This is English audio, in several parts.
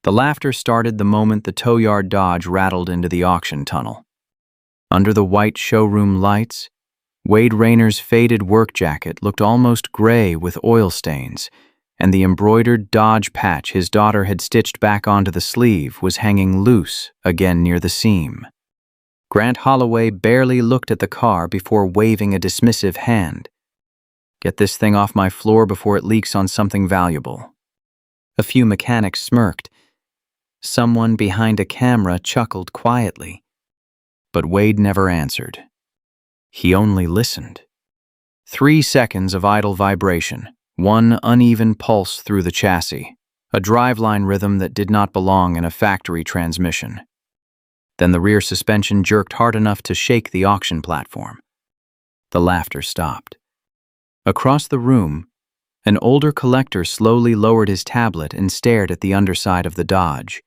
The laughter started the moment the tow yard Dodge rattled into the auction tunnel. Under the white showroom lights, Wade Rayner's faded work jacket looked almost gray with oil stains, and the embroidered Dodge patch his daughter had stitched back onto the sleeve was hanging loose again near the seam. Grant Holloway barely looked at the car before waving a dismissive hand. "Get this thing off my floor before it leaks on something valuable." A few mechanics smirked. Someone behind a camera chuckled quietly. But Wade never answered. He only listened. 3 seconds of idle vibration, one uneven pulse through the chassis, a driveline rhythm that did not belong in a factory transmission. Then the rear suspension jerked hard enough to shake the auction platform. The laughter stopped. Across the room, an older collector slowly lowered his tablet and stared at the underside of the Dodge.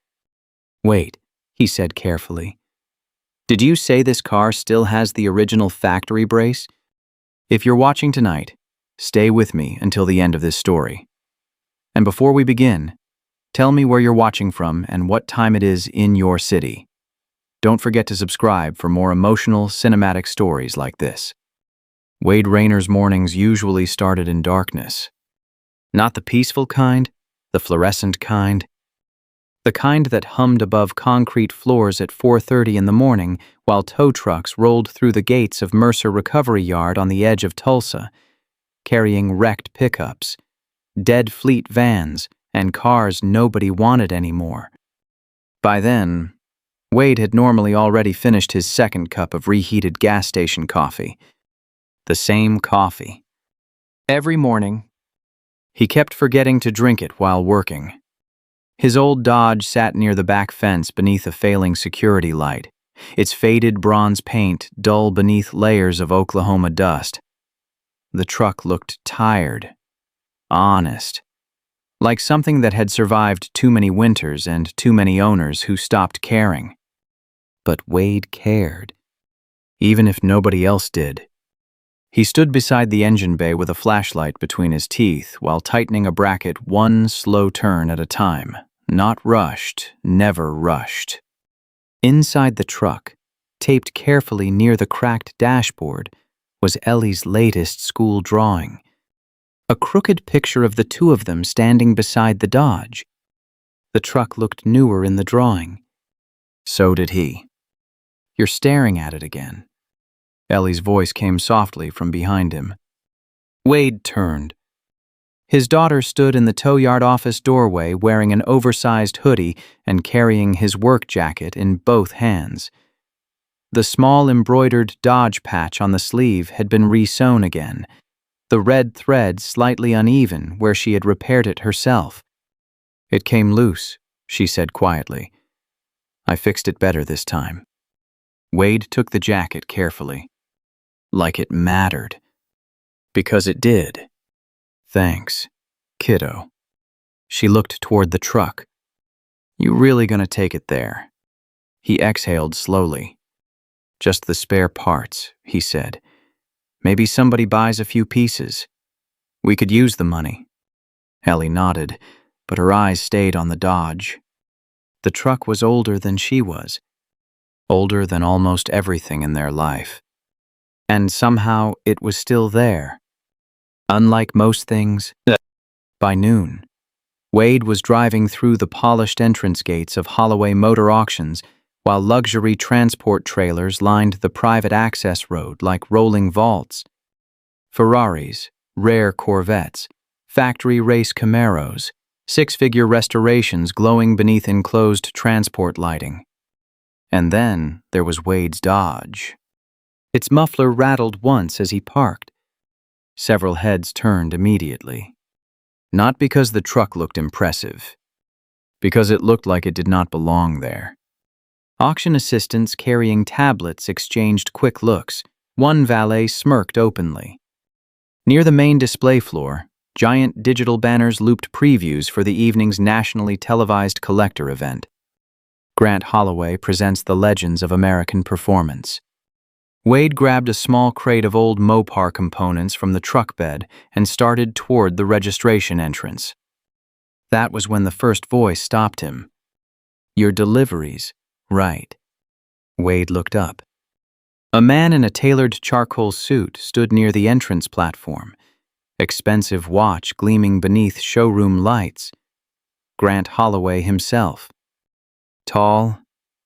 "Wait," he said carefully. "Did you say this car still has the original factory brace? If you're watching tonight, stay with me until the end of this story. And before we begin, tell me where you're watching from and what time it is in your city. Don't forget to subscribe for more emotional, cinematic stories like this." Wade Rayner's mornings usually started in darkness. Not the peaceful kind, the fluorescent kind. The kind that hummed above concrete floors at 4:30 in the morning while tow trucks rolled through the gates of Mercer Recovery Yard on the edge of Tulsa, carrying wrecked pickups, dead fleet vans, and cars nobody wanted anymore. By then, Wade had normally already finished his second cup of reheated gas station coffee. The same coffee. Every morning, he kept forgetting to drink it while working. His old Dodge sat near the back fence beneath a failing security light, its faded bronze paint dull beneath layers of Oklahoma dust. The truck looked tired, honest, like something that had survived too many winters and too many owners who stopped caring. But Wade cared, even if nobody else did. He stood beside the engine bay with a flashlight between his teeth while tightening a bracket one slow turn at a time. Not rushed, never rushed. Inside the truck, taped carefully near the cracked dashboard, was Ellie's latest school drawing. A crooked picture of the two of them standing beside the Dodge. The truck looked newer in the drawing. So did he. "You're staring at it again." Ellie's voice came softly from behind him. Wade turned. His daughter stood in the tow yard office doorway wearing an oversized hoodie and carrying his work jacket in both hands. The small embroidered Dodge patch on the sleeve had been re-sewn again, the red thread slightly uneven where she had repaired it herself. "It came loose," she said quietly. "I fixed it better this time." Wade took the jacket carefully. Like it mattered. Because it did. "Thanks, kiddo." She looked toward the truck. "You really gonna take it there?" He exhaled slowly. "Just the spare parts," he said. "Maybe somebody buys a few pieces. We could use the money." Ellie nodded, but her eyes stayed on the Dodge. The truck was older than she was. Older than almost everything in their life. And somehow it was still there. Unlike most things, by noon, Wade was driving through the polished entrance gates of Holloway Motor Auctions while luxury transport trailers lined the private access road like rolling vaults. Ferraris, rare Corvettes, factory race Camaros, six-figure restorations glowing beneath enclosed transport lighting. And then there was Wade's Dodge. Its muffler rattled once as he parked. Several heads turned immediately. Not because the truck looked impressive, because it looked like it did not belong there. Auction assistants carrying tablets exchanged quick looks. One valet smirked openly. Near the main display floor, giant digital banners looped previews for the evening's nationally televised collector event. Grant Holloway presents the legends of American performance. Wade grabbed a small crate of old Mopar components from the truck bed and started toward the registration entrance. That was when the first voice stopped him, Your deliveries, right. Wade looked up. A man in a tailored charcoal suit stood near the entrance platform, expensive watch gleaming beneath showroom lights. Grant Holloway himself. Tall,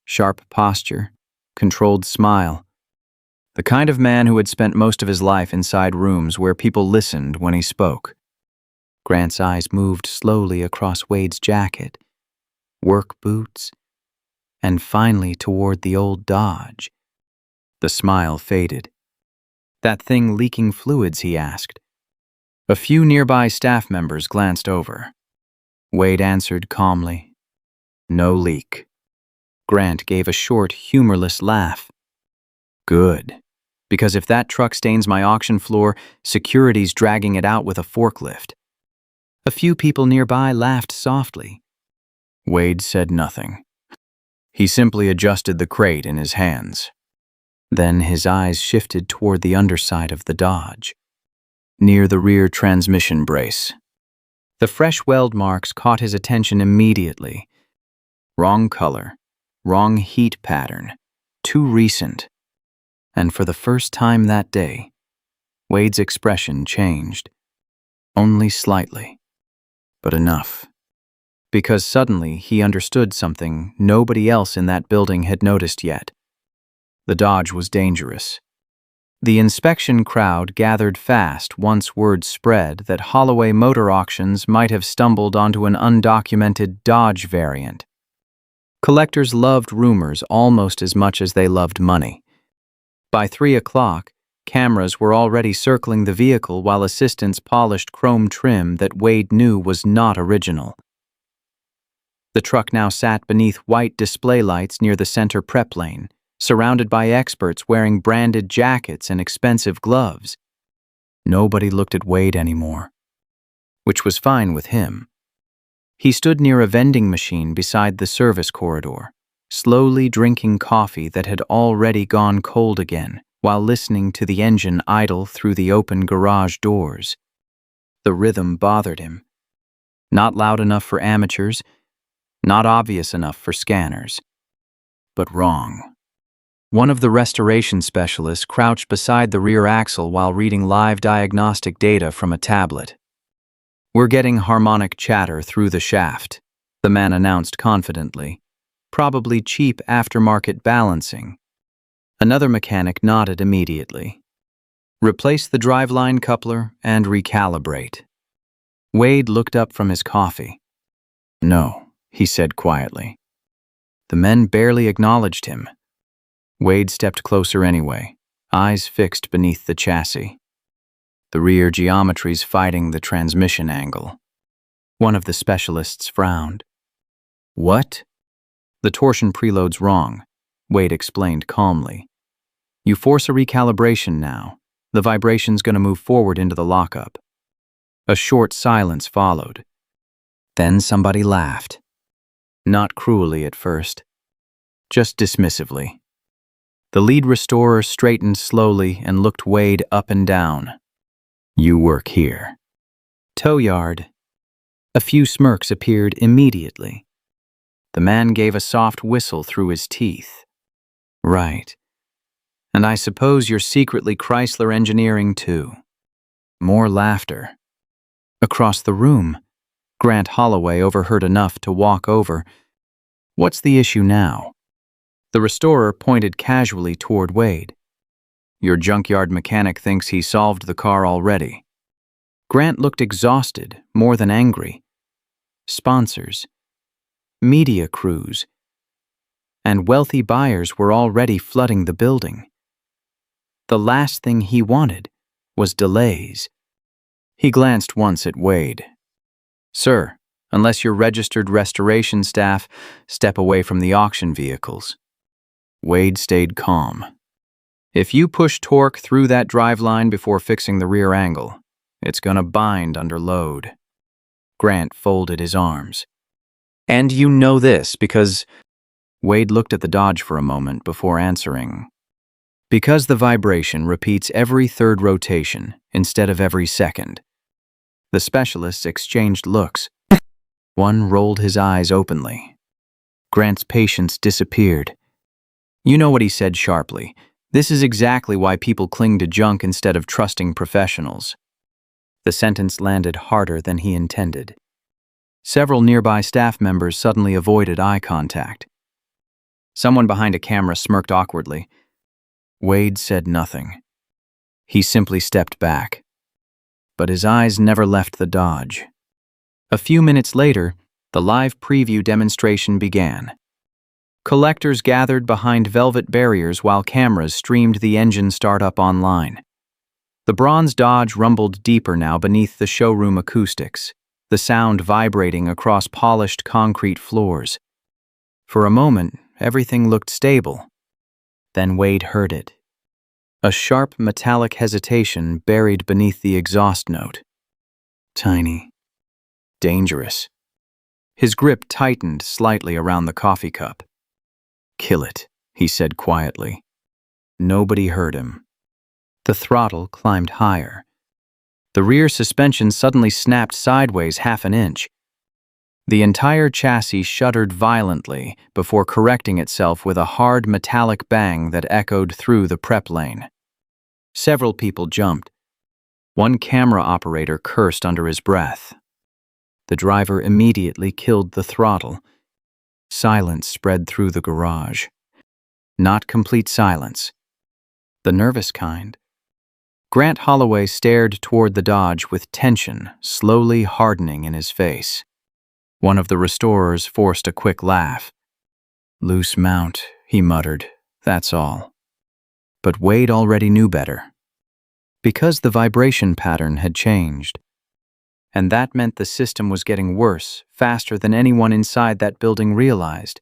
sharp posture, controlled smile. The kind of man who had spent most of his life inside rooms where people listened when he spoke. Grant's eyes moved slowly across Wade's jacket, work boots, and finally toward the old Dodge. The smile faded. That thing leaking fluids, he asked. A few nearby staff members glanced over. Wade answered calmly, "No leak." Grant gave a short, humorless laugh. "Good. Because if that truck stains my auction floor, security's dragging it out with a forklift." A few people nearby laughed softly. Wade said nothing. He simply adjusted the crate in his hands. Then his eyes shifted toward the underside of the Dodge, near the rear transmission brace. The fresh weld marks caught his attention immediately. Wrong color, wrong heat pattern, too recent. And for the first time that day, Wade's expression changed. Only slightly, but enough. Because suddenly he understood something nobody else in that building had noticed yet. The Dodge was dangerous. The inspection crowd gathered fast once word spread that Holloway Motor Auctions might have stumbled onto an undocumented Dodge variant. Collectors loved rumors almost as much as they loved money. By 3 o'clock, cameras were already circling the vehicle while assistants polished chrome trim that Wade knew was not original. The truck now sat beneath white display lights near the center prep lane, surrounded by experts wearing branded jackets and expensive gloves. Nobody looked at Wade anymore, which was fine with him. He stood near a vending machine beside the service corridor, slowly drinking coffee that had already gone cold again, while listening to the engine idle through the open garage doors. The rhythm bothered him. Not loud enough for amateurs, not obvious enough for scanners, but wrong. One of the restoration specialists crouched beside the rear axle while reading live diagnostic data from a tablet. "We're getting harmonic chatter through the shaft," the man announced confidently. "Probably cheap aftermarket balancing." Another mechanic nodded immediately. "Replace the driveline coupler and recalibrate." Wade looked up from his coffee. "No," he said quietly. The men barely acknowledged him. Wade stepped closer anyway, eyes fixed beneath the chassis. The rear geometry's fighting the transmission angle. One of the specialists frowned. "What?" "The torsion preload's wrong," Wade explained calmly. "You force a recalibration now. The vibration's gonna move forward into the lockup." A short silence followed. Then somebody laughed. Not cruelly at first, just dismissively. The lead restorer straightened slowly and looked Wade up and down. "You work here." "Tow yard." A few smirks appeared immediately. The man gave a soft whistle through his teeth. "Right. And I suppose you're secretly Chrysler engineering too." More laughter. Across the room, Grant Holloway overheard enough to walk over. "What's the issue now?" The restorer pointed casually toward Wade. "Your junkyard mechanic thinks he solved the car already." Grant looked exhausted, more than angry. Sponsors, media crews, and wealthy buyers were already flooding the building. The last thing he wanted was delays. He glanced once at Wade. "Sir, unless you're registered restoration staff, step away from the auction vehicles." Wade stayed calm. "If you push torque through that driveline before fixing the rear angle, it's gonna bind under load." Grant folded his arms. "And you know this because—" Wade looked at the Dodge for a moment before answering. "Because the vibration repeats every third rotation instead of every second." The specialists exchanged looks. One rolled his eyes openly. Grant's patience disappeared. "You know what," he said sharply. "This is exactly why people cling to junk instead of trusting professionals." The sentence landed harder than he intended. Several nearby staff members suddenly avoided eye contact. Someone behind a camera smirked awkwardly. Wade said nothing. He simply stepped back. But his eyes never left the Dodge. A few minutes later, the live preview demonstration began. Collectors gathered behind velvet barriers while cameras streamed the engine startup online. The bronze Dodge rumbled deeper now beneath the showroom acoustics, the sound vibrating across polished concrete floors. For a moment, everything looked stable. Then Wade heard it. A sharp metallic hesitation buried beneath the exhaust note. Tiny. Dangerous. His grip tightened slightly around the coffee cup. "Kill it," he said quietly. Nobody heard him. The throttle climbed higher. The rear suspension suddenly snapped sideways half an inch. The entire chassis shuddered violently before correcting itself with a hard metallic bang that echoed through the prep lane. Several people jumped. One camera operator cursed under his breath. The driver immediately killed the throttle. Silence spread through the garage. Not complete silence. The nervous kind. Grant Holloway stared toward the Dodge with tension slowly hardening in his face. One of the restorers forced a quick laugh. "Loose mount," he muttered, "that's all." But Wade already knew better. Because the vibration pattern had changed. And that meant the system was getting worse, faster than anyone inside that building realized.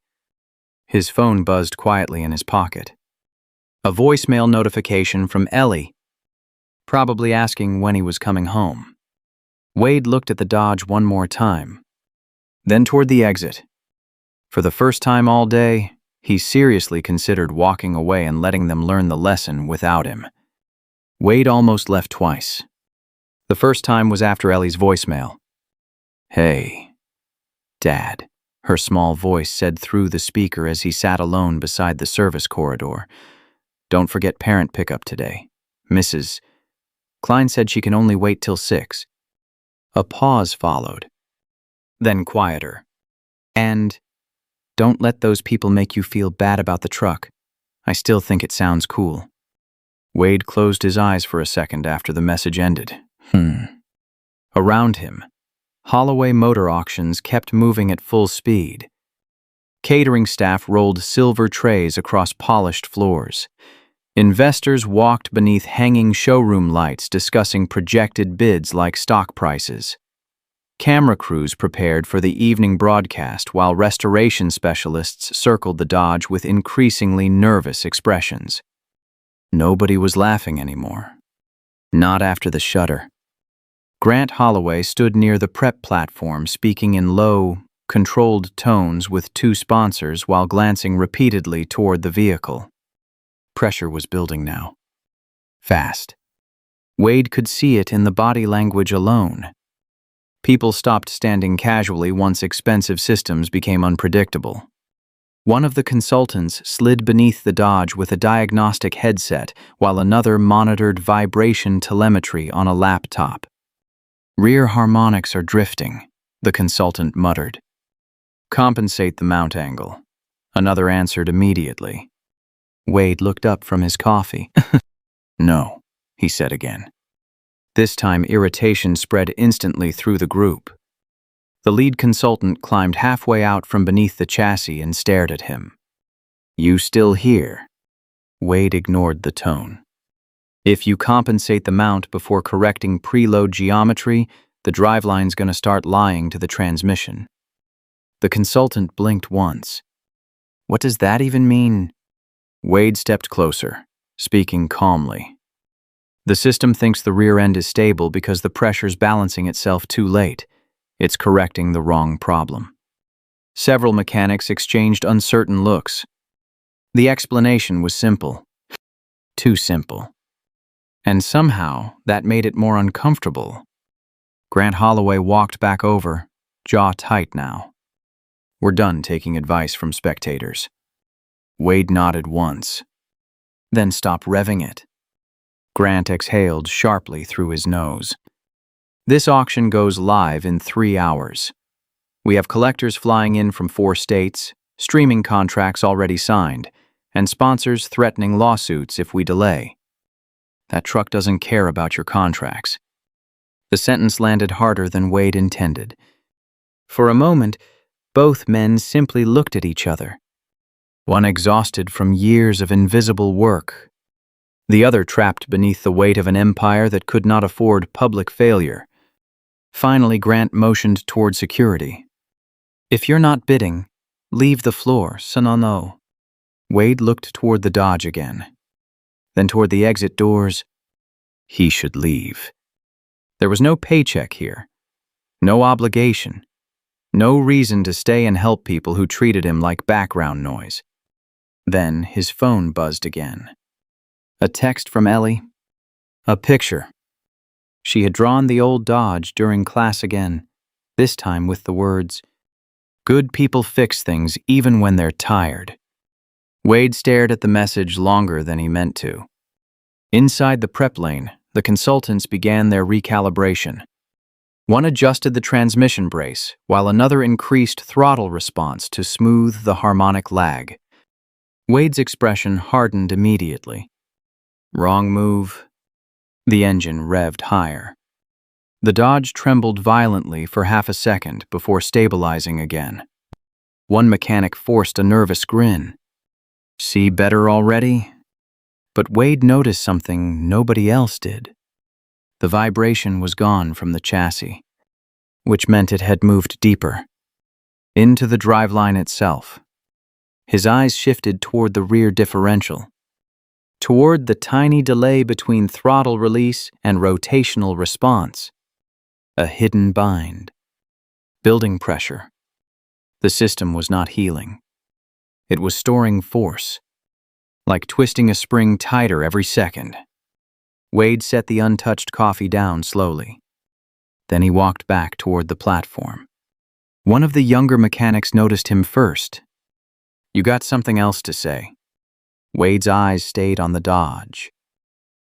His phone buzzed quietly in his pocket. A voicemail notification from Ellie, probably asking when he was coming home. Wade looked at the Dodge one more time, then toward the exit. For the first time all day, he seriously considered walking away and letting them learn the lesson without him. Wade almost left twice. The first time was after Ellie's voicemail. "Hey, Dad," her small voice said through the speaker as he sat alone beside the service corridor. "Don't forget parent pickup today. Mrs. Klein said she can only wait till 6. A pause followed. Then quieter. "And don't let those people make you feel bad about the truck. I still think it sounds cool." Wade closed his eyes for a second after the message ended. Around him, Holloway Motor Auctions kept moving at full speed. Catering staff rolled silver trays across polished floors. Investors walked beneath hanging showroom lights discussing projected bids like stock prices. Camera crews prepared for the evening broadcast while restoration specialists circled the Dodge with increasingly nervous expressions. Nobody was laughing anymore. Not after the shudder. Grant Holloway stood near the prep platform speaking in low, controlled tones with two sponsors while glancing repeatedly toward the vehicle. Pressure was building now. Fast. Wade could see it in the body language alone. People stopped standing casually once expensive systems became unpredictable. One of the consultants slid beneath the Dodge with a diagnostic headset while another monitored vibration telemetry on a laptop. "Rear harmonics are drifting," the consultant muttered. "Compensate the mount angle," another answered immediately. Wade looked up from his coffee. "No," he said again. This time irritation spread instantly through the group. The lead consultant climbed halfway out from beneath the chassis and stared at him. "You still here?" Wade ignored the tone. "If you compensate the mount before correcting preload geometry, the driveline's gonna start lying to the transmission." The consultant blinked once. "What does that even mean?" Wade stepped closer, speaking calmly. "The system thinks the rear end is stable because the pressure's balancing itself too late. It's correcting the wrong problem." Several mechanics exchanged uncertain looks. The explanation was simple. Too simple. And somehow, that made it more uncomfortable. Grant Holloway walked back over, jaw tight now. We're done taking advice from spectators. Wade nodded once, then stopped revving it. Grant exhaled sharply through his nose. This auction goes live in 3 hours. We have collectors flying in from 4 states, streaming contracts already signed, and sponsors threatening lawsuits if we delay. That truck doesn't care about your contracts. The sentence landed harder than Wade intended. For a moment, both men simply looked at each other. One exhausted from years of invisible work, the other trapped beneath the weight of an empire that could not afford public failure. Finally, Grant motioned toward security. "If you're not bidding, leave the floor, no." Wade looked toward the Dodge again, then toward the exit doors. He should leave. There was no paycheck here, no obligation, no reason to stay and help people who treated him like background noise. Then his phone buzzed again. A text from Ellie. A picture. She had drawn the old Dodge during class again, this time with the words, "Good people fix things even when they're tired." Wade stared at the message longer than he meant to. Inside the prep lane, the consultants began their recalibration. One adjusted the transmission brace, while another increased throttle response to smooth the harmonic lag. Wade's expression hardened immediately. Wrong move. The engine revved higher. The Dodge trembled violently for half a second before stabilizing again. One mechanic forced a nervous grin. "See better already?" But Wade noticed something nobody else did. The vibration was gone from the chassis, which meant it had moved deeper, into the driveline itself. His eyes shifted toward the rear differential, toward the tiny delay between throttle release and rotational response. A hidden bind. Building pressure. The system was not healing. It was storing force, like twisting a spring tighter every second. Wade set the untouched coffee down slowly. Then he walked back toward the platform. One of the younger mechanics noticed him first. "You got something else to say?" Wade's eyes stayed on the Dodge.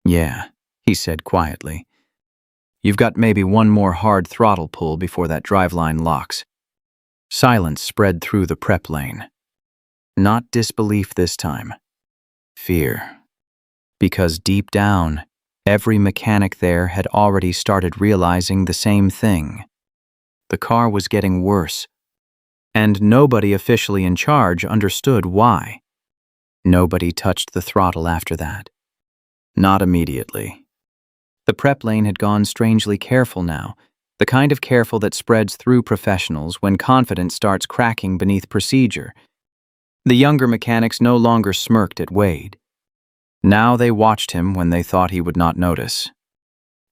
"Yeah," he said quietly. "You've got maybe one more hard throttle pull before that driveline locks." Silence spread through the prep lane. Not disbelief this time. Fear. Because deep down, every mechanic there had already started realizing the same thing. The car was getting worse, and nobody officially in charge understood why. Nobody touched the throttle after that. Not immediately. The prep lane had gone strangely careful now, the kind of careful that spreads through professionals when confidence starts cracking beneath procedure. The younger mechanics no longer smirked at Wade. Now they watched him when they thought he would not notice.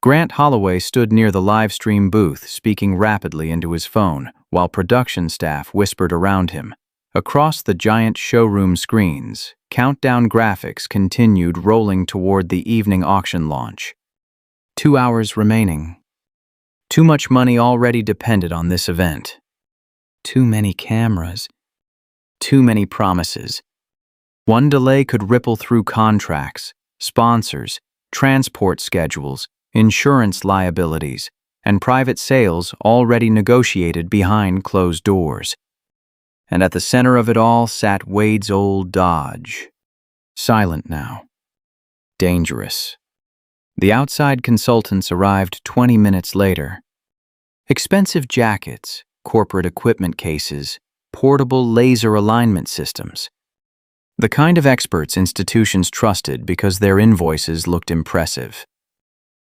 Grant Holloway stood near the live stream booth, speaking rapidly into his phone, while production staff whispered around him. Across the giant showroom screens, countdown graphics continued rolling toward the evening auction launch. 2 hours remaining. Too much money already depended on this event. Too many cameras. Too many promises. One delay could ripple through contracts, sponsors, transport schedules, insurance liabilities, and private sales already negotiated behind closed doors. And at the center of it all sat Wade's old Dodge. Silent now. Dangerous. The outside consultants arrived 20 minutes later. Expensive jackets, corporate equipment cases, portable laser alignment systems. The kind of experts institutions trusted because their invoices looked impressive.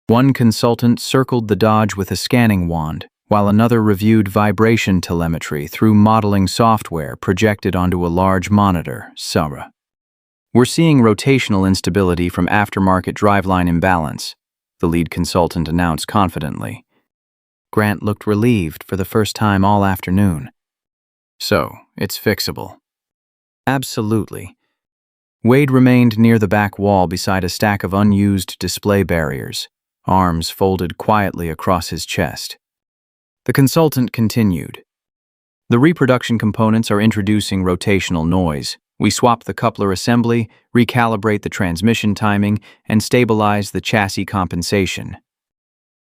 One consultant circled the Dodge with a scanning wand, while another reviewed vibration telemetry through modeling software projected onto a large monitor, Sarah. "We're seeing rotational instability from aftermarket driveline imbalance," the lead consultant announced confidently. Grant looked relieved for the first time all afternoon. "So, it's fixable." "Absolutely." Wade remained near the back wall beside a stack of unused display barriers, arms folded quietly across his chest. The consultant continued. The reproduction components are introducing rotational noise. We swap the coupler assembly, recalibrate the transmission timing, and stabilize the chassis compensation.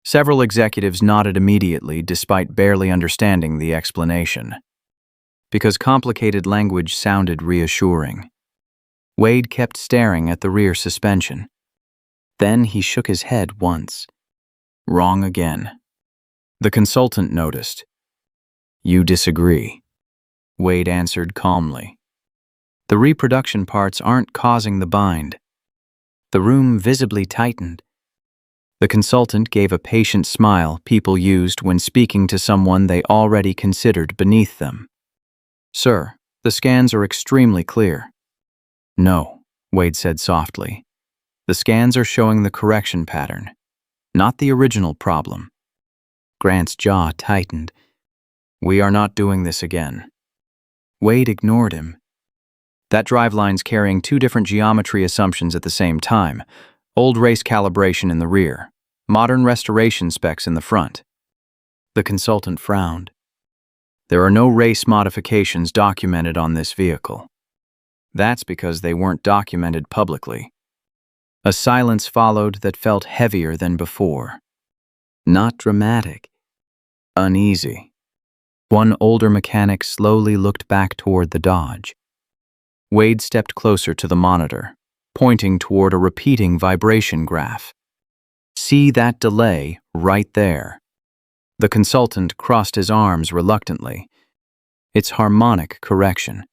Several executives nodded immediately despite barely understanding the explanation, because complicated language sounded reassuring. Wade kept staring at the rear suspension. Then he shook his head once. Wrong again. The consultant noticed. You disagree, Wade answered calmly. The reproduction parts aren't causing the bind. The room visibly tightened. The consultant gave a patient smile people used when speaking to someone they already considered beneath them. Sir, the scans are extremely clear. No, Wade said softly. The scans are showing the correction pattern, not the original problem. Grant's jaw tightened. We are not doing this again. Wade ignored him. That driveline's carrying two different geometry assumptions at the same time. Old race calibration in the rear, modern restoration specs in the front. The consultant frowned. There are no race modifications documented on this vehicle. That's because they weren't documented publicly. A silence followed that felt heavier than before. Not dramatic. Uneasy. One older mechanic slowly looked back toward the Dodge. Wade stepped closer to the monitor, pointing toward a repeating vibration graph. See that delay right there. The consultant crossed his arms reluctantly. It's harmonic correction.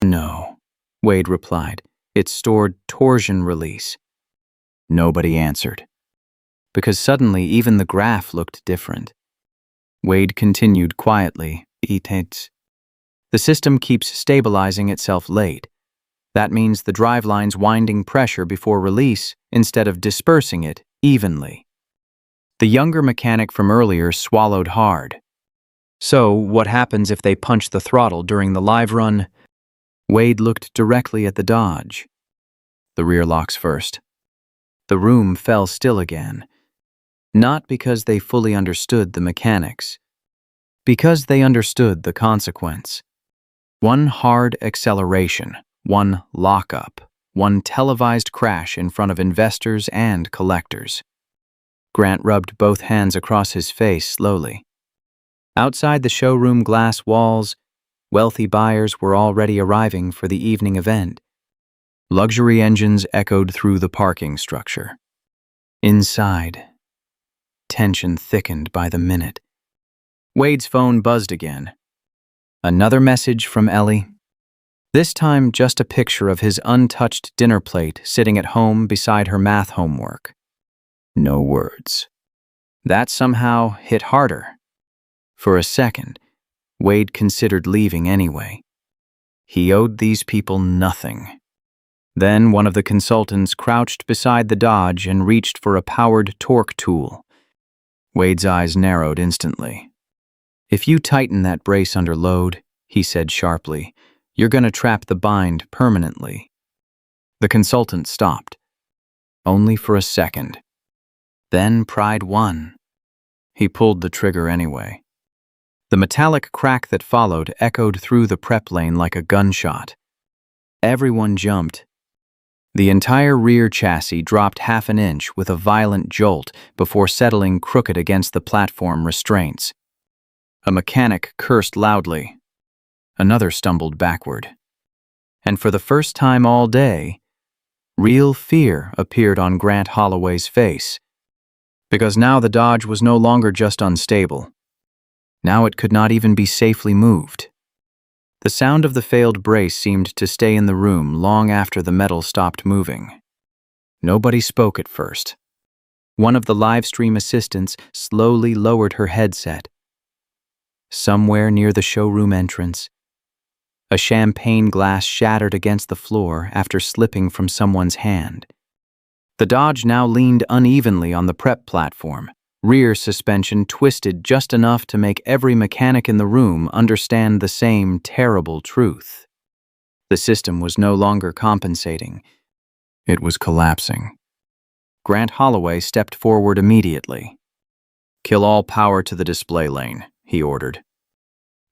No, Wade replied. It's stored torsion release. Nobody answered. Because suddenly even the graph looked different. Wade continued quietly. The system keeps stabilizing itself late. That means the driveline's winding pressure before release instead of dispersing it evenly. The younger mechanic from earlier swallowed hard. So, what happens if they punch the throttle during the live run? Wade looked directly at the Dodge. The rear locks first. The room fell still again. Not because they fully understood the mechanics. Because they understood the consequence. One hard acceleration, one lockup, one televised crash in front of investors and collectors. Grant rubbed both hands across his face slowly. Outside the showroom glass walls, wealthy buyers were already arriving for the evening event. Luxury engines echoed through the parking structure. Inside, tension thickened by the minute. Wade's phone buzzed again. Another message from Ellie. This time just a picture of his untouched dinner plate sitting at home beside her math homework. No words. That somehow hit harder. For a second, Wade considered leaving anyway. He owed these people nothing. Then one of the consultants crouched beside the Dodge and reached for a powered torque tool. Wade's eyes narrowed instantly. If you tighten that brace under load, he said sharply, you're going to trap the bind permanently. The consultant stopped. Only for a second. Then pride won. He pulled the trigger anyway. The metallic crack that followed echoed through the prep lane like a gunshot. Everyone jumped. The entire rear chassis dropped half an inch with a violent jolt before settling crooked against the platform restraints. A mechanic cursed loudly. Another stumbled backward. And for the first time all day, real fear appeared on Grant Holloway's face. Because now the Dodge was no longer just unstable. Now it could not even be safely moved. The sound of the failed brace seemed to stay in the room long after the metal stopped moving. Nobody spoke at first. One of the live stream assistants slowly lowered her headset. Somewhere near the showroom entrance, a champagne glass shattered against the floor after slipping from someone's hand. The Dodge now leaned unevenly on the prep platform, rear suspension twisted just enough to make every mechanic in the room understand the same terrible truth. The system was no longer compensating. It was collapsing. Grant Holloway stepped forward immediately. Kill all power to the display lane, he ordered.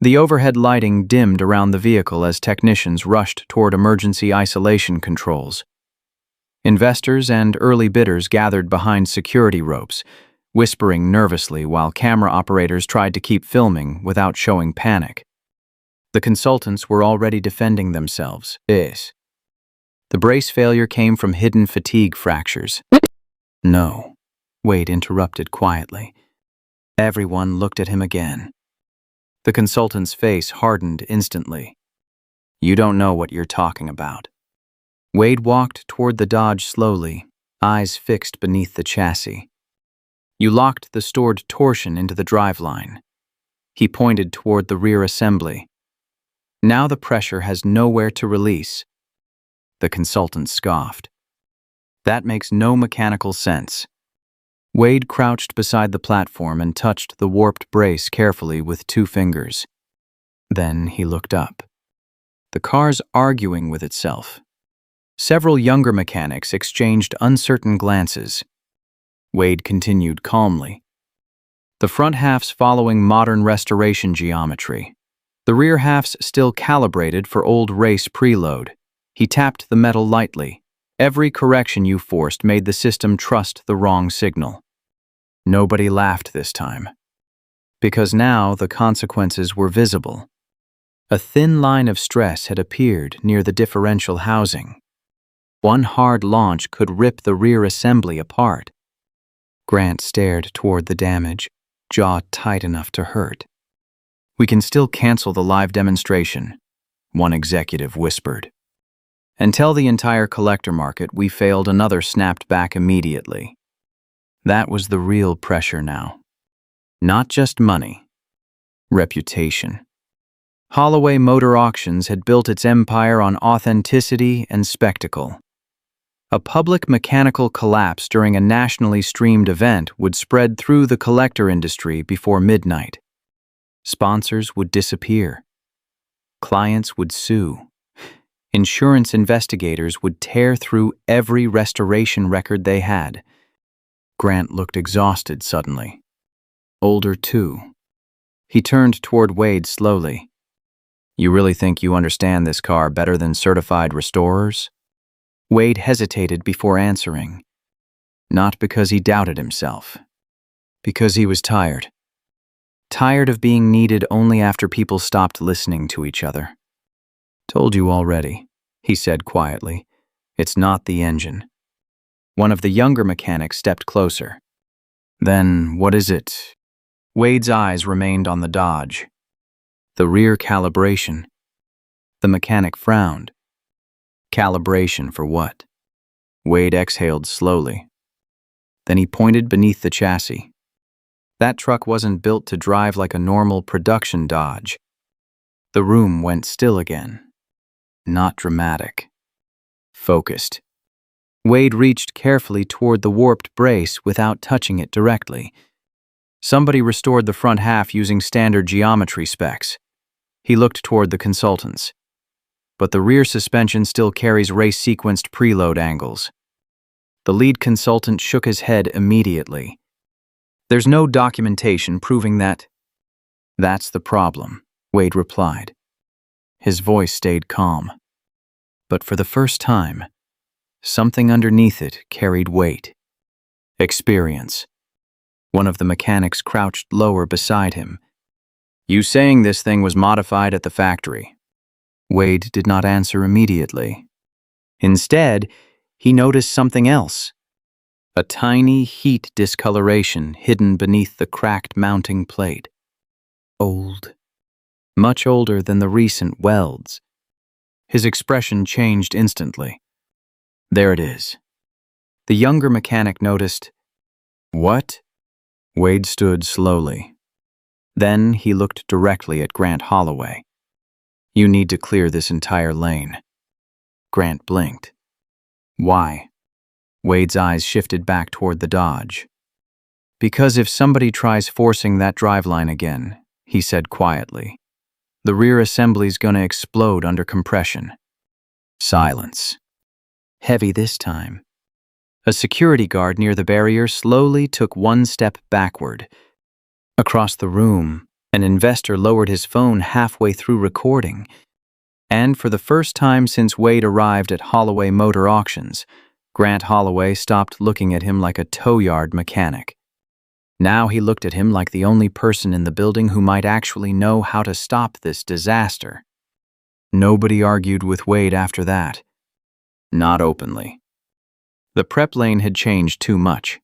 The overhead lighting dimmed around the vehicle as technicians rushed toward emergency isolation controls. Investors and early bidders gathered behind security ropes, whispering nervously while camera operators tried to keep filming without showing panic. The consultants were already defending themselves. The brace failure came from hidden fatigue fractures. No, Wade interrupted quietly. Everyone looked at him again. The consultant's face hardened instantly. You don't know what you're talking about. Wade walked toward the Dodge slowly, eyes fixed beneath the chassis. You locked the stored torsion into the driveline. He pointed toward the rear assembly. Now the pressure has nowhere to release. The consultant scoffed. That makes no mechanical sense. Wade crouched beside the platform and touched the warped brace carefully with 2 fingers. Then he looked up. The car's arguing with itself. Several younger mechanics exchanged uncertain glances. Wade continued calmly. The front half's following modern restoration geometry. The rear half's still calibrated for old race preload. He tapped the metal lightly. Every correction you forced made the system trust the wrong signal. Nobody laughed this time. Because now the consequences were visible. A thin line of stress had appeared near the differential housing. One hard launch could rip the rear assembly apart. Grant stared toward the damage, jaw tight enough to hurt. We can still cancel the live demonstration, one executive whispered. And tell the entire collector market we failed. Another snapped back immediately. That was the real pressure now. Not just money. Reputation. Holloway Motor Auctions had built its empire on authenticity and spectacle. A public mechanical collapse during a nationally streamed event would spread through the collector industry before midnight. Sponsors would disappear. Clients would sue. Insurance investigators would tear through every restoration record they had. Grant looked exhausted suddenly. Older, too. He turned toward Wade slowly. You really think you understand this car better than certified restorers? Wade hesitated before answering. Not because he doubted himself. Because he was tired. Tired of being needed only after people stopped listening to each other. Told you already, he said quietly. It's not the engine. One of the younger mechanics stepped closer. Then, what is it? Wade's eyes remained on the Dodge. The rear calibration. The mechanic frowned. Calibration for what? Wade exhaled slowly. Then he pointed beneath the chassis. That truck wasn't built to drive like a normal production Dodge. The room went still again. Not dramatic. Focused. Wade reached carefully toward the warped brace without touching it directly. Somebody restored the front half using standard geometry specs. He looked toward the consultants. But the rear suspension still carries race-sequenced preload angles. The lead consultant shook his head immediately. There's no documentation proving that. That's the problem, Wade replied. His voice stayed calm. But for the first time, something underneath it carried weight. Experience. One of the mechanics crouched lower beside him. You saying this thing was modified at the factory? Wade did not answer immediately. Instead, he noticed something else. A tiny heat discoloration hidden beneath the cracked mounting plate. Old. Much older than the recent welds. His expression changed instantly. There it is. The younger mechanic noticed. What? Wade stood slowly. Then he looked directly at Grant Holloway. You need to clear this entire lane. Grant blinked. Why? Wade's eyes shifted back toward the Dodge. Because if somebody tries forcing that driveline again, he said quietly, the rear assembly's gonna explode under compression. Silence. Heavy this time. A security guard near the barrier slowly took one step backward. Across the room, An investor lowered his phone halfway through recording, and for the first time since Wade arrived at Holloway Motor Auctions, Grant Holloway stopped looking at him like a tow yard mechanic. Now he looked at him like the only person in the building who might actually know how to stop this disaster. Nobody argued with Wade after that. Not openly. The prep lane had changed too much.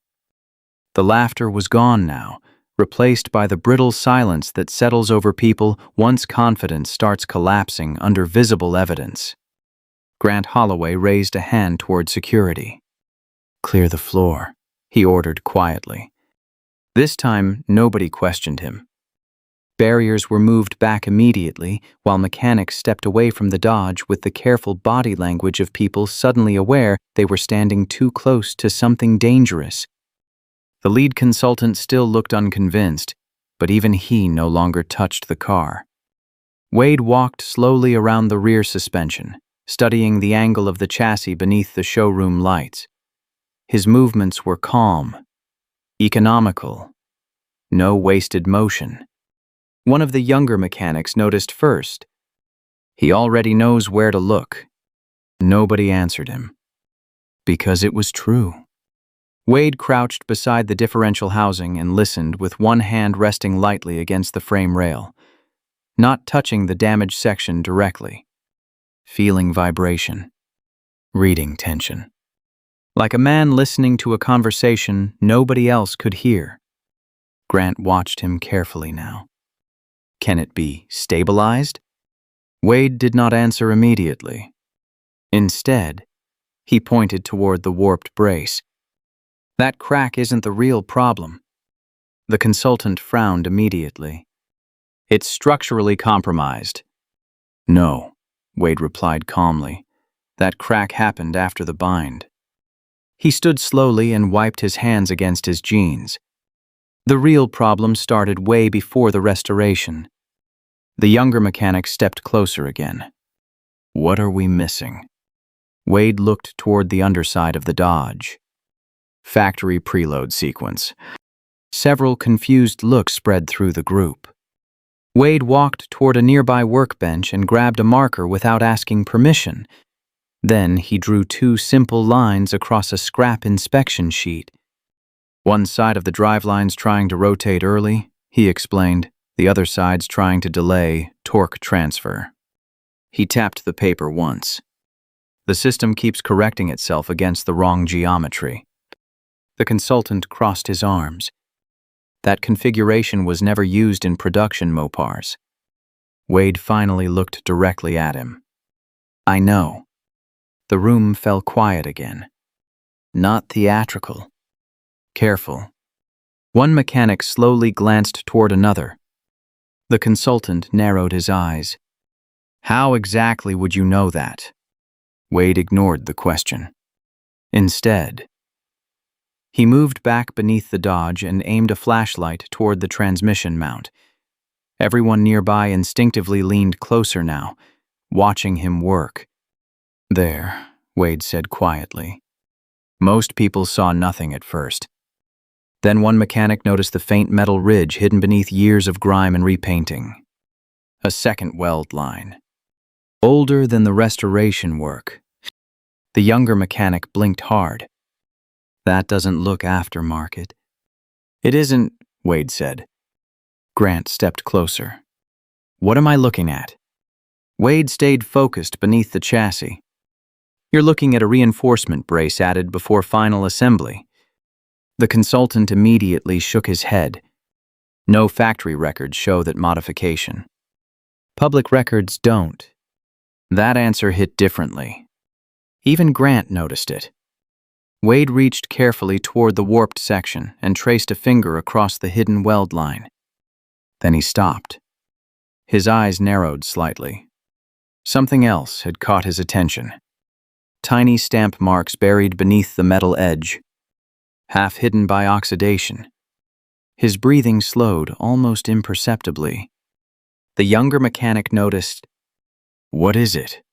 The laughter was gone now, replaced by the brittle silence that settles over people once confidence starts collapsing under visible evidence. Grant Holloway raised a hand toward security. "Clear the floor," he ordered quietly. This time, nobody questioned him. Barriers were moved back immediately, while mechanics stepped away from the Dodge with the careful body language of people suddenly aware they were standing too close to something dangerous. The lead consultant still looked unconvinced, but even he no longer touched the car. Wade walked slowly around the rear suspension, studying the angle of the chassis beneath the showroom lights. His movements were calm, economical, no wasted motion. One of the younger mechanics noticed first. He already knows where to look. Nobody answered him. Because it was true. Wade crouched beside the differential housing and listened with one hand resting lightly against the frame rail, not touching the damaged section directly. Feeling vibration. Reading tension. Like a man listening to a conversation nobody else could hear. Grant watched him carefully now. Can it be stabilized? Wade did not answer immediately. Instead, he pointed toward the warped brace. "That crack isn't the real problem." The consultant frowned immediately. "It's structurally compromised." "No," Wade replied calmly. "That crack happened after the bind." He stood slowly and wiped his hands against his jeans. The real problem started way before the restoration. The younger mechanic stepped closer again. "What are we missing?" Wade looked toward the underside of the Dodge. Factory preload sequence. Several confused looks spread through the group. Wade walked toward a nearby workbench and grabbed a marker without asking permission. Then he drew two simple lines across a scrap inspection sheet. "One side of the driveline's trying to rotate early," he explained. "The other side's trying to delay torque transfer." He tapped the paper once. "The system keeps correcting itself against the wrong geometry." The consultant crossed his arms. That configuration was never used in production Mopars. Wade finally looked directly at him. "I know." The room fell quiet again. Not theatrical. Careful. One mechanic slowly glanced toward another. The consultant narrowed his eyes. "How exactly would you know that?" Wade ignored the question. Instead, he moved back beneath the Dodge and aimed a flashlight toward the transmission mount. Everyone nearby instinctively leaned closer now, watching him work. "There," Wade said quietly. Most people saw nothing at first. Then one mechanic noticed the faint metal ridge hidden beneath years of grime and repainting. A second weld line. Older than the restoration work. The younger mechanic blinked hard. "That doesn't look aftermarket." "It isn't," Wade said. Grant stepped closer. "What am I looking at?" Wade stayed focused beneath the chassis. "You're looking at a reinforcement brace added before final assembly." The consultant immediately shook his head. "No factory records show that modification." "Public records don't." That answer hit differently. Even Grant noticed it. Wade reached carefully toward the warped section and traced a finger across the hidden weld line. Then he stopped. His eyes narrowed slightly. Something else had caught his attention. Tiny stamp marks buried beneath the metal edge, half hidden by oxidation. His breathing slowed almost imperceptibly. The younger mechanic noticed. "What is it?"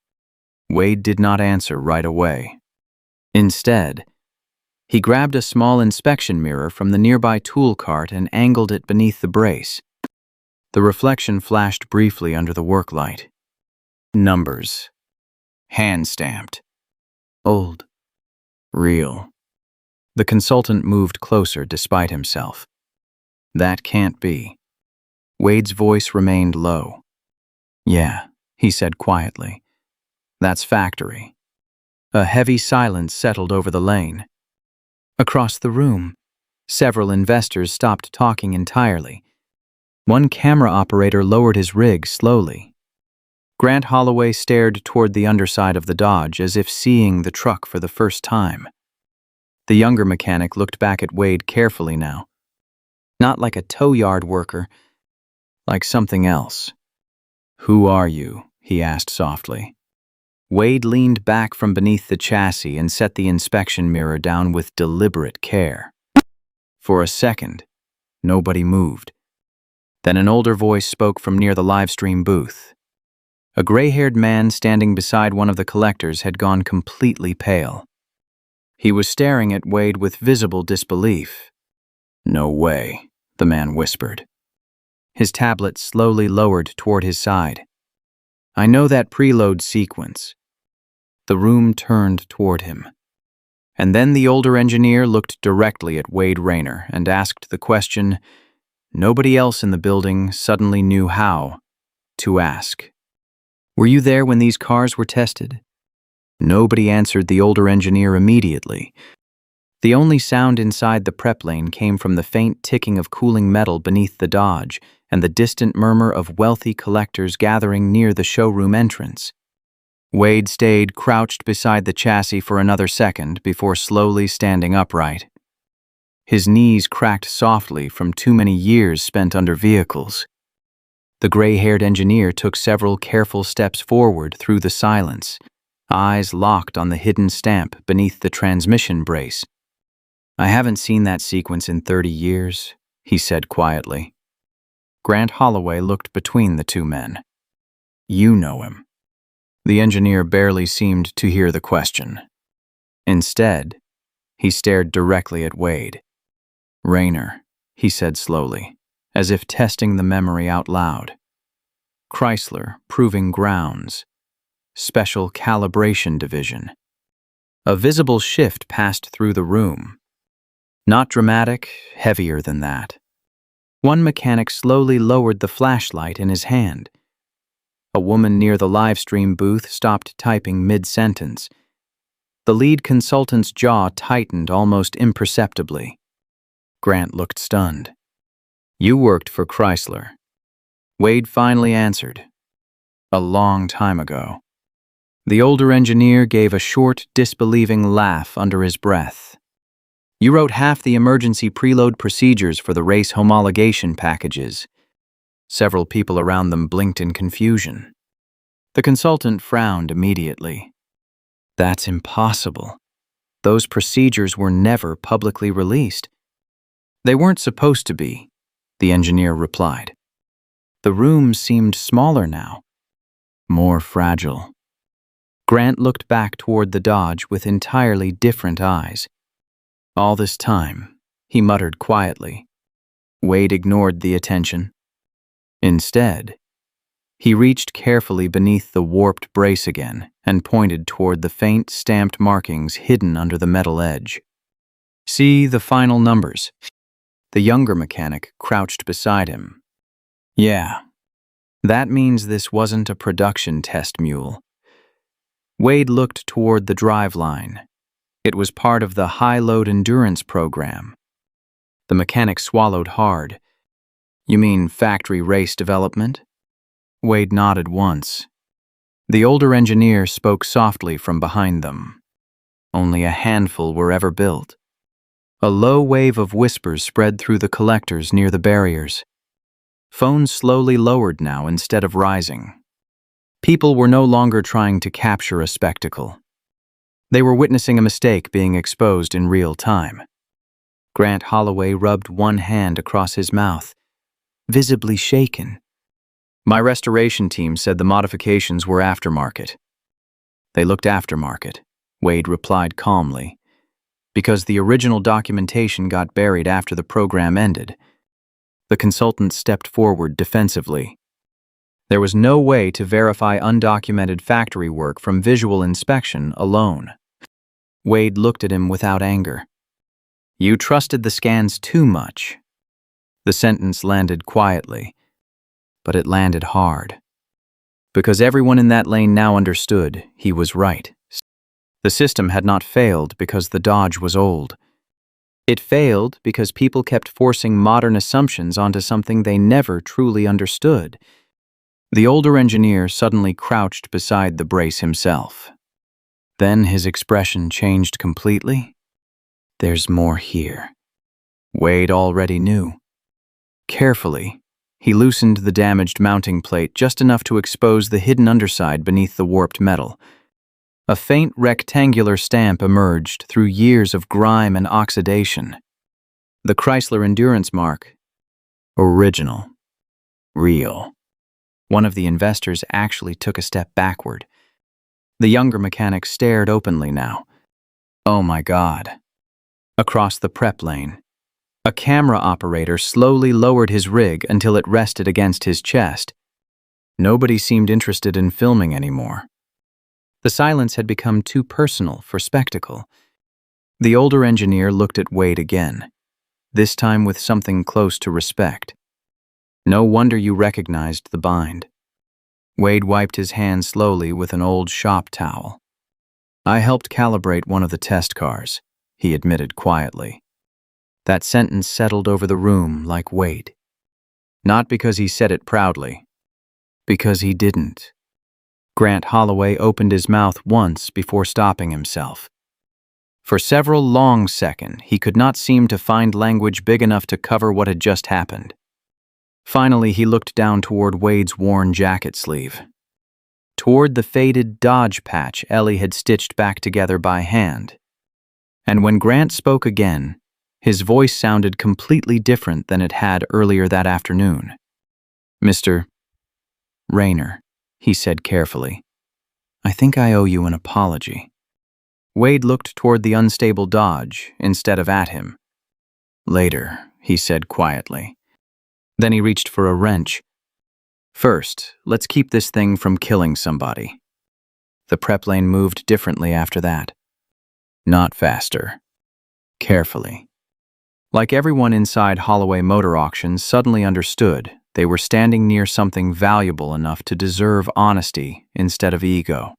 Wade did not answer right away. Instead, he grabbed a small inspection mirror from the nearby tool cart and angled it beneath the brace. The reflection flashed briefly under the work light. Numbers. Hand-stamped. Old. Real. The consultant moved closer despite himself. That can't be. Wade's voice remained low. Yeah, he said quietly. That's factory. A heavy silence settled over the lane. Across the room, several investors stopped talking entirely. One camera operator lowered his rig slowly. Grant Holloway stared toward the underside of the Dodge as if seeing the truck for the first time. The younger mechanic looked back at Wade carefully now. Not like a tow yard worker, like something else. Who are you? He asked softly. Wade leaned back from beneath the chassis and set the inspection mirror down with deliberate care. For a second, nobody moved. Then an older voice spoke from near the livestream booth. A gray-haired man standing beside one of the collectors had gone completely pale. He was staring at Wade with visible disbelief. No way, the man whispered. His tablet slowly lowered toward his side. I know that preload sequence. The room turned toward him. And then the older engineer looked directly at Wade Rayner and asked the question nobody else in the building suddenly knew how to ask. Were you there when these cars were tested? Nobody answered the older engineer immediately. The only sound inside the prep lane came from the faint ticking of cooling metal beneath the Dodge and the distant murmur of wealthy collectors gathering near the showroom entrance. Wade stayed crouched beside the chassis for another second before slowly standing upright. His knees cracked softly from too many years spent under vehicles. The gray-haired engineer took several careful steps forward through the silence, eyes locked on the hidden stamp beneath the transmission brace. I haven't seen that sequence in 30 years, he said quietly. Grant Holloway looked between the two men. You know him. The engineer barely seemed to hear the question. Instead, he stared directly at Wade. Rayner, he said slowly, as if testing the memory out loud. Chrysler, Proving Grounds. Special Calibration Division. A visible shift passed through the room. Not dramatic, heavier than that. One mechanic slowly lowered the flashlight in his hand. A woman near the livestream booth stopped typing mid-sentence. The lead consultant's jaw tightened almost imperceptibly. Grant looked stunned. You worked for Chrysler. Wade finally answered. A long time ago. The older engineer gave a short, disbelieving laugh under his breath. You wrote half the emergency preload procedures for the race homologation packages. Several people around them blinked in confusion. The consultant frowned immediately. That's impossible. Those procedures were never publicly released. They weren't supposed to be, the engineer replied. The room seemed smaller now, more fragile. Grant looked back toward the Dodge with entirely different eyes. All this time, he muttered quietly. Wade ignored the attention. Instead, he reached carefully beneath the warped brace again and pointed toward the faint stamped markings hidden under the metal edge. See the final numbers. The younger mechanic crouched beside him. Yeah, that means this wasn't a production test mule. Wade looked toward the driveline. It was part of the high-load endurance program. The mechanic swallowed hard. You mean factory race development? Wade nodded once. The older engineer spoke softly from behind them. Only a handful were ever built. A low wave of whispers spread through the collectors near the barriers. Phones slowly lowered now instead of rising. People were no longer trying to capture a spectacle. They were witnessing a mistake being exposed in real time. Grant Holloway rubbed one hand across his mouth, visibly shaken. My restoration team said the modifications were aftermarket. They looked aftermarket, Wade replied calmly, because the original documentation got buried after the program ended. The consultant stepped forward defensively. There was no way to verify undocumented factory work from visual inspection alone. Wade looked at him without anger. You trusted the scans too much. The sentence landed quietly, but it landed hard. Because everyone in that lane now understood he was right. The system had not failed because the Dodge was old. It failed because people kept forcing modern assumptions onto something they never truly understood. The older engineer suddenly crouched beside the brace himself. Then his expression changed completely. There's more here. Wade already knew. Carefully, he loosened the damaged mounting plate just enough to expose the hidden underside beneath the warped metal. A faint rectangular stamp emerged through years of grime and oxidation. The Chrysler Endurance mark. Original. Real. One of the investors actually took a step backward. The younger mechanic stared openly now. Oh my God. Across the prep lane, a camera operator slowly lowered his rig until it rested against his chest. Nobody seemed interested in filming anymore. The silence had become too personal for spectacle. The older engineer looked at Wade again, this time with something close to respect. No wonder you recognized the bind. Wade wiped his hand slowly with an old shop towel. I helped calibrate one of the test cars, he admitted quietly. That sentence settled over the room like weight. Not because he said it proudly, because he didn't. Grant Holloway opened his mouth once before stopping himself. For several long seconds, he could not seem to find language big enough to cover what had just happened. Finally, he looked down toward Wade's worn jacket sleeve. Toward the faded Dodge patch Ellie had stitched back together by hand. And when Grant spoke again, his voice sounded completely different than it had earlier that afternoon. Mr. Rayner, he said carefully, I think I owe you an apology. Wade looked toward the unstable Dodge instead of at him. Later, he said quietly. Then he reached for a wrench. First, let's keep this thing from killing somebody. The prep lane moved differently after that. Not faster. Carefully. Like everyone inside Holloway Motor Auctions suddenly understood, they were standing near something valuable enough to deserve honesty instead of ego.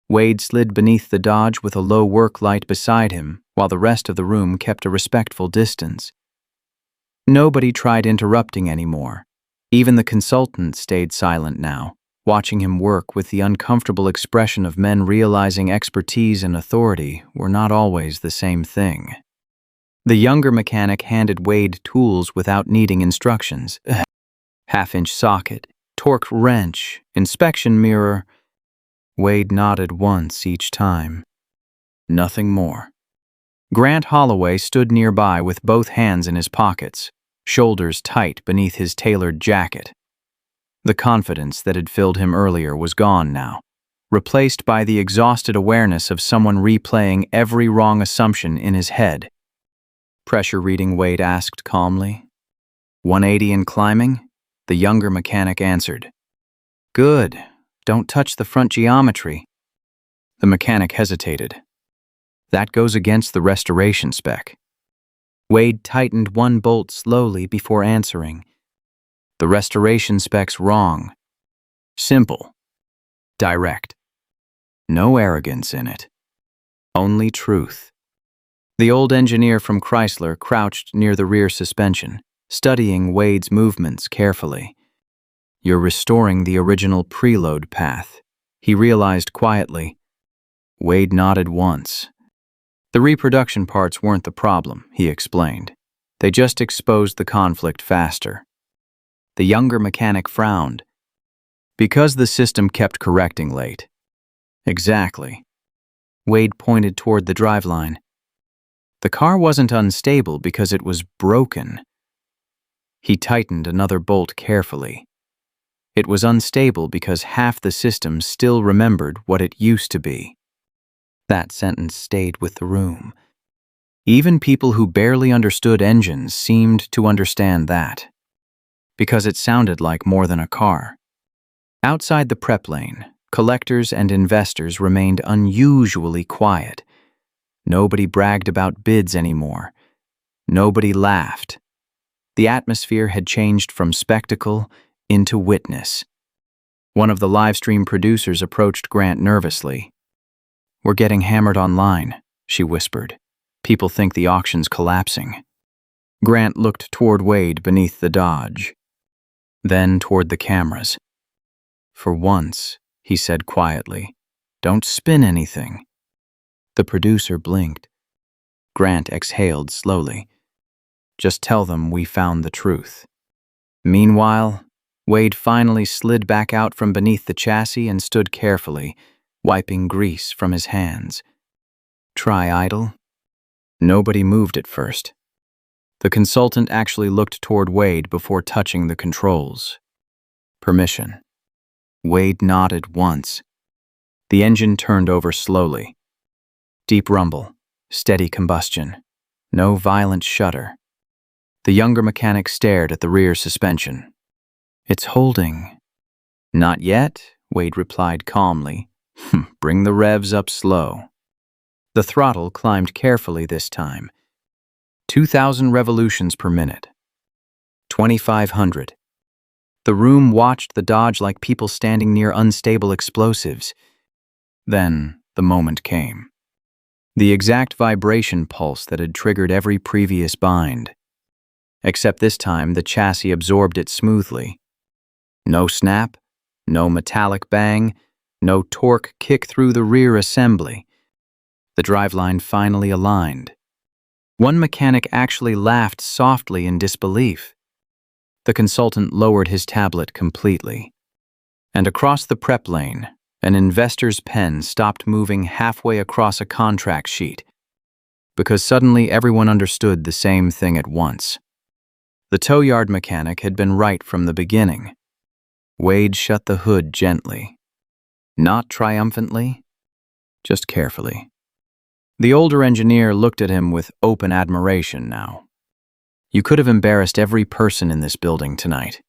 Wade slid beneath the Dodge with a low work light beside him, while the rest of the room kept a respectful distance. Nobody tried interrupting anymore. Even the consultant stayed silent now, watching him work with the uncomfortable expression of men realizing expertise and authority were not always the same thing. The younger mechanic handed Wade tools without needing instructions. Half-inch socket, torque wrench, inspection mirror. Wade nodded once each time. Nothing more. Grant Holloway stood nearby with both hands in his pockets, shoulders tight beneath his tailored jacket. The confidence that had filled him earlier was gone now, replaced by the exhausted awareness of someone replaying every wrong assumption in his head. Pressure reading, Wade asked calmly. 180 and climbing? The younger mechanic answered. Good. Don't touch the front geometry. The mechanic hesitated. That goes against the restoration spec. Wade tightened one bolt slowly before answering. The restoration spec's wrong. Simple. Direct. No arrogance in it. Only truth. The old engineer from Chrysler crouched near the rear suspension, studying Wade's movements carefully. You're restoring the original preload path, he realized quietly. Wade nodded once. The reproduction parts weren't the problem, he explained. They just exposed the conflict faster. The younger mechanic frowned. Because the system kept correcting late. Exactly. Wade pointed toward the driveline. The car wasn't unstable because it was broken. He tightened another bolt carefully. It was unstable because half the system still remembered what it used to be. That sentence stayed with the room. Even people who barely understood engines seemed to understand that. because it sounded like more than a car. Outside the prep lane, collectors and investors remained unusually quiet. Nobody bragged about bids anymore. Nobody laughed. The atmosphere had changed from spectacle into witness. One of the livestream producers approached Grant nervously. "We're getting hammered online," she whispered. "People think the auction's collapsing." Grant looked toward Wade beneath the Dodge, then toward the cameras. "For once," he said quietly, "don't spin anything." The producer blinked. Grant exhaled slowly. "Just tell them we found the truth." Meanwhile, Wade finally slid back out from beneath the chassis and stood carefully, wiping grease from his hands. "Try idle?" Nobody moved at first. The consultant actually looked toward Wade before touching the controls. "Permission." Wade nodded once. The engine turned over slowly. Deep rumble, steady combustion, no violent shudder. The younger mechanic stared at the rear suspension. "It's holding." "Not yet," Wade replied calmly. "Bring the revs up slow." The throttle climbed carefully this time. 2,000 revolutions per minute. 2,500. The room watched the Dodge like people standing near unstable explosives. Then the moment came. The exact vibration pulse that had triggered every previous bind. Except this time the chassis absorbed it smoothly. No snap, no metallic bang, no torque kick through the rear assembly. The driveline finally aligned. One mechanic actually laughed softly in disbelief. The consultant lowered his tablet completely. And across the prep lane, an investor's pen stopped moving halfway across a contract sheet, because suddenly everyone understood the same thing at once. The tow yard mechanic had been right from the beginning. Wade shut the hood gently. Not triumphantly, just carefully. The older engineer looked at him with open admiration now. "You could have embarrassed every person in this building tonight."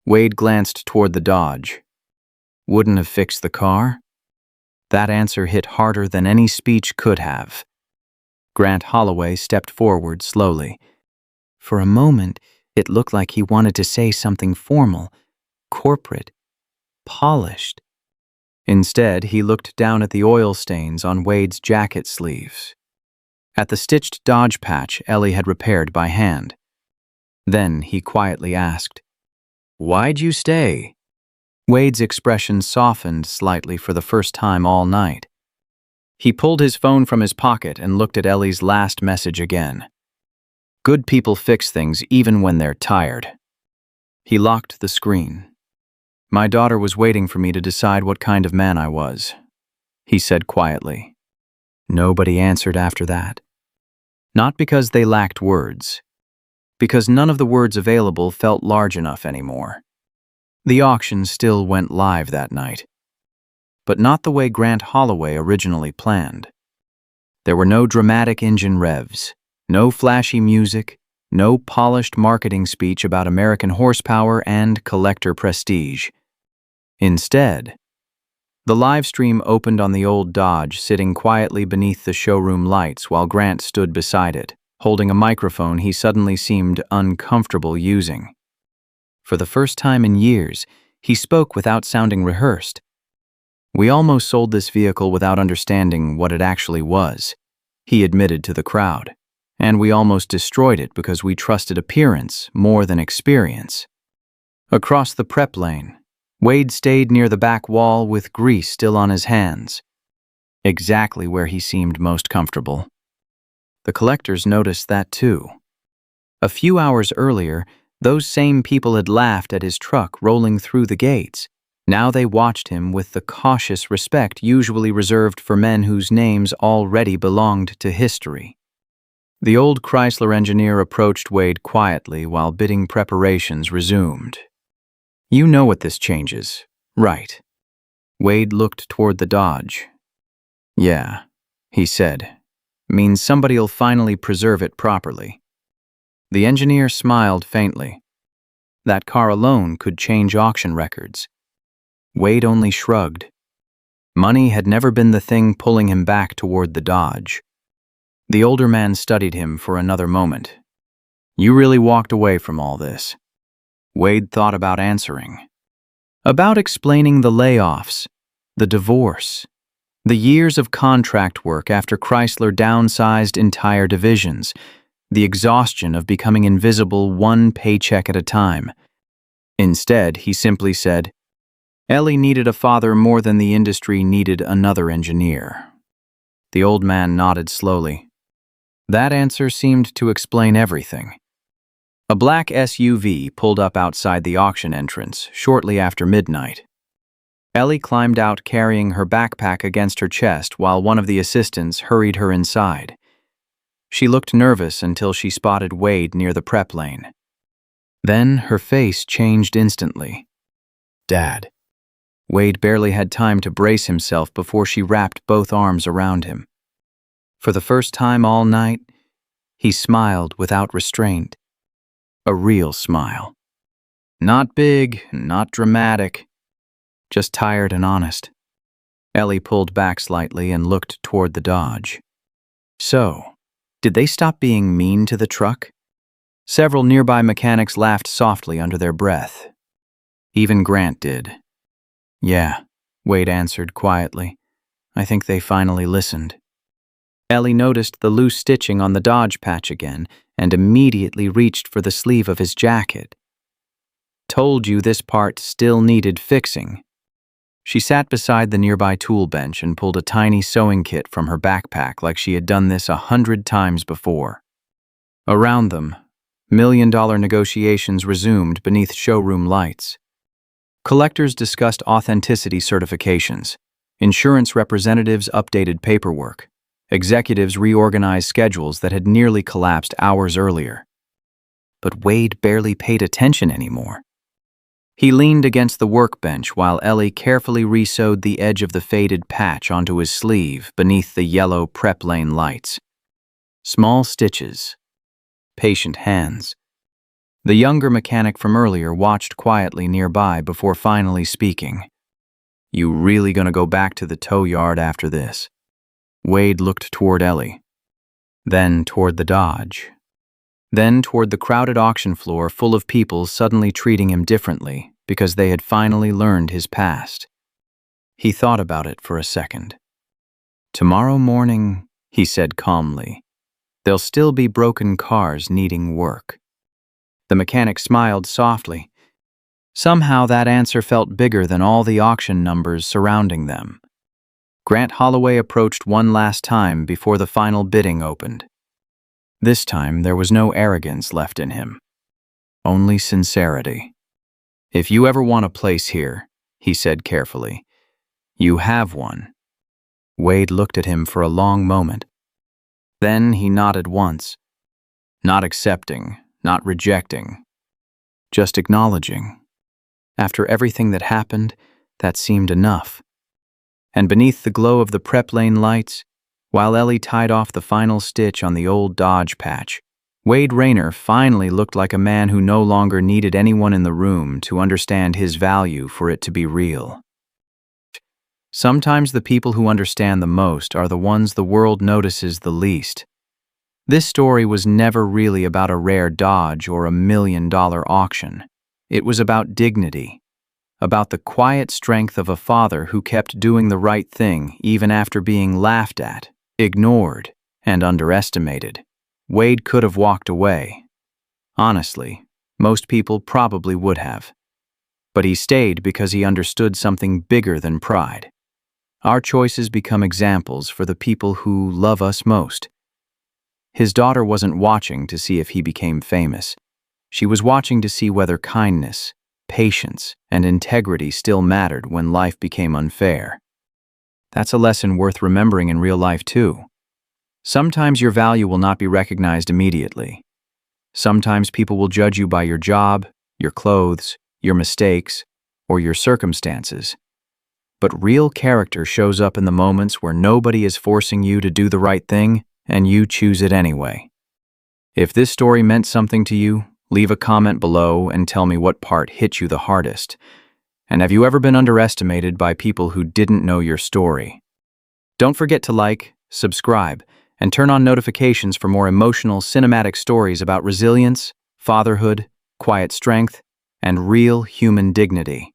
Wade glanced toward the Dodge. "Wouldn't have fixed the car?" That answer hit harder than any speech could have. Grant Holloway stepped forward slowly. For a moment, it looked like he wanted to say something formal, corporate, polished. Instead, he looked down at the oil stains on Wade's jacket sleeves, at the stitched Dodge patch Ellie had repaired by hand. Then he quietly asked, "Why'd you stay?" Wade's expression softened slightly for the first time all night. He pulled his phone from his pocket and looked at Ellie's last message again. "Good people fix things even when they're tired." He locked the screen. "My daughter was waiting for me to decide what kind of man I was," he said quietly. Nobody answered after that. Not because they lacked words, because none of the words available felt large enough anymore. The auction still went live that night, but not the way Grant Holloway originally planned. There were no dramatic engine revs, no flashy music, no polished marketing speech about American horsepower and collector prestige. Instead, the live stream opened on the old Dodge sitting quietly beneath the showroom lights while Grant stood beside it, holding a microphone he suddenly seemed uncomfortable using. For the first time in years, he spoke without sounding rehearsed. "We almost sold this vehicle without understanding what it actually was," he admitted to the crowd. "And we almost destroyed it because we trusted appearance more than experience." Across the prep lane, Wade stayed near the back wall with grease still on his hands, exactly where he seemed most comfortable. The collectors noticed that too. A few hours earlier, those same people had laughed at his truck rolling through the gates. Now they watched him with the cautious respect usually reserved for men whose names already belonged to history. The old Chrysler engineer approached Wade quietly while bidding preparations resumed. "You know what this changes, right?" Wade looked toward the Dodge. "Yeah," he said. "Means somebody'll finally preserve it properly." The engineer smiled faintly. That car alone could change auction records. Wade only shrugged. Money had never been the thing pulling him back toward the Dodge. The older man studied him for another moment. You really walked away from all this? Wade thought about answering. About explaining the layoffs, the divorce, the years of contract work after Chrysler downsized entire divisions, the exhaustion of becoming invisible one paycheck at a time. Instead, he simply said, Ellie needed a father more than the industry needed another engineer. The old man nodded slowly. That answer seemed to explain everything. A black SUV pulled up outside the auction entrance shortly after midnight. Ellie climbed out carrying her backpack against her chest while one of the assistants hurried her inside. She looked nervous until she spotted Wade near the prep lane. Then her face changed instantly. Dad. Wade barely had time to brace himself before she wrapped both arms around him. For the first time all night, he smiled without restraint. A real smile. Not big, not dramatic, just tired and honest. Ellie pulled back slightly and looked toward the Dodge. So, did they stop being mean to the truck? Several nearby mechanics laughed softly under their breath. Even Grant did. Yeah, Wade answered quietly. I think they finally listened. Ellie noticed the loose stitching on the Dodge patch again and immediately reached for the sleeve of his jacket. Told you this part still needed fixing. She sat beside the nearby tool bench and pulled a tiny sewing kit from her backpack like she had done this 100 times before. Around them, million-dollar negotiations resumed beneath showroom lights. Collectors discussed authenticity certifications. Insurance representatives updated paperwork. Executives reorganized schedules that had nearly collapsed hours earlier. But Wade barely paid attention anymore. He leaned against the workbench while Ellie carefully resewed the edge of the faded patch onto his sleeve beneath the yellow prep lane lights. Small stitches. Patient hands. The younger mechanic from earlier watched quietly nearby before finally speaking. You really gonna go back to the tow yard after this? Wade looked toward Ellie. Then toward the Dodge. Then toward the crowded auction floor full of people suddenly treating him differently because they had finally learned his past. He thought about it for a second. Tomorrow morning, he said calmly, there'll still be broken cars needing work. The mechanic smiled softly. Somehow that answer felt bigger than all the auction numbers surrounding them. Grant Holloway approached one last time before the final bidding opened. This time there was no arrogance left in him. Only sincerity. If you ever want a place here, he said carefully, you have one. Wade looked at him for a long moment. Then he nodded once. Not accepting. Not rejecting, just acknowledging. After everything that happened, that seemed enough. And beneath the glow of the prep lane lights, while Ellie tied off the final stitch on the old Dodge patch, Wade Rayner finally looked like a man who no longer needed anyone in the room to understand his value for it to be real. Sometimes the people who understand the most are the ones the world notices the least. This story was never really about a rare Dodge or a $1 million auction. It was about dignity, about the quiet strength of a father who kept doing the right thing even after being laughed at, ignored, and underestimated. Wade could have walked away. Honestly, most people probably would have. But he stayed because he understood something bigger than pride. Our choices become examples for the people who love us most. His daughter wasn't watching to see if he became famous. She was watching to see whether kindness, patience, and integrity still mattered when life became unfair. That's a lesson worth remembering in real life too. Sometimes your value will not be recognized immediately. Sometimes people will judge you by your job, your clothes, your mistakes, or your circumstances. But real character shows up in the moments where nobody is forcing you to do the right thing, and you choose it anyway. If this story meant something to you, Leave a comment below and tell me what part hit you the hardest. And have you ever been underestimated by people who didn't know your story? Don't forget to like, subscribe, and turn on notifications for more emotional, cinematic stories about resilience, fatherhood, quiet strength, and real human dignity.